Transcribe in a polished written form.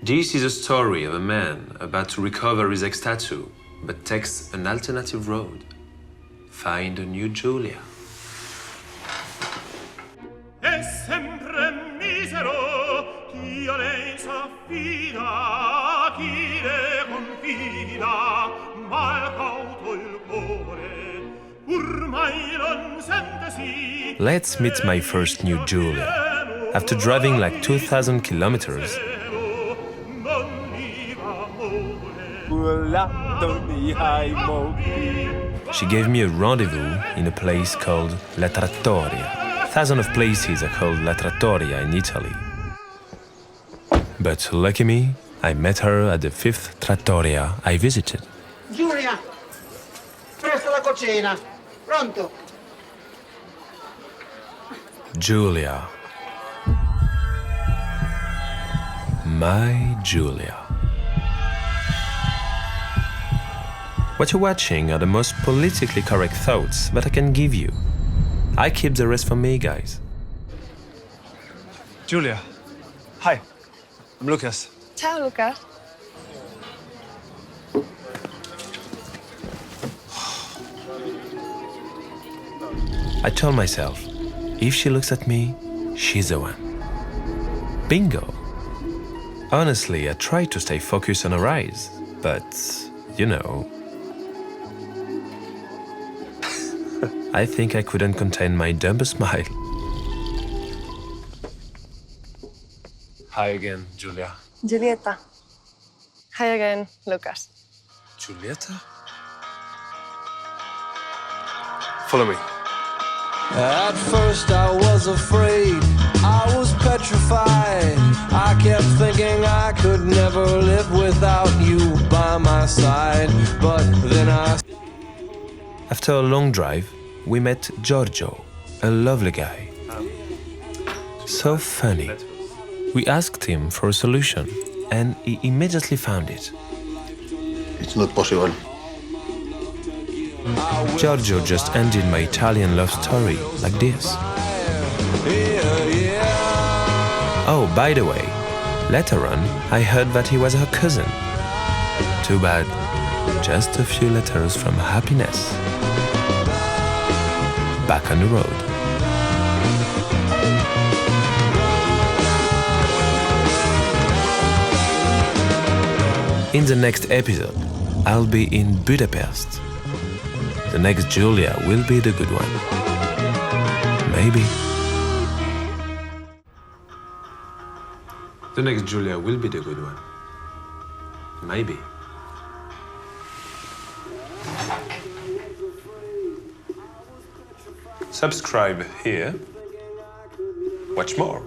This is a story of a man about to recover his ex-tattoo, but takes an alternative road. Find a new Giulia. È sempre misero chi a lei s'affida, chi le confida, mal cauto il cuore, pur mai non sentesi. Let's meet my first new Giulia. After driving like 2,000 kilometers, she gave me a rendezvous in a place called La Trattoria. Thousands of places are called La Trattoria in Italy. But lucky me, I met her at the 5th Trattoria I visited. Giulia, presto la cucina. Pronto? Giulia. My Giulia. What you're watching are the most politically correct thoughts that I can give you. I keep the rest for me, guys. Giulia, hi, I'm Lucas. Ciao, Luca. I told myself, if she looks at me, she's the one. Bingo! Honestly, I tried to stay focused on her eyes, but, you know, I think I couldn't contain my dumb smile. Hi again, Giulia. Giulietta. Hi again, Lucas. Giulietta? Follow me. At first I was afraid, I was petrified. I kept thinking I could never live without you by my side. But then After a long drive, we met Giorgio, a lovely guy. So funny. We asked him for a solution, and he immediately found it. It's not possible. Giorgio just ended my Italian love story like this. Oh, by the way, later on, I heard that he was her cousin. Too bad. Just a few letters from happiness. Back on the road. In the next episode, I'll be in Budapest. The next Giulia will be the good one. Maybe. The next Giulia will be the good one. Maybe. Subscribe here. Watch more.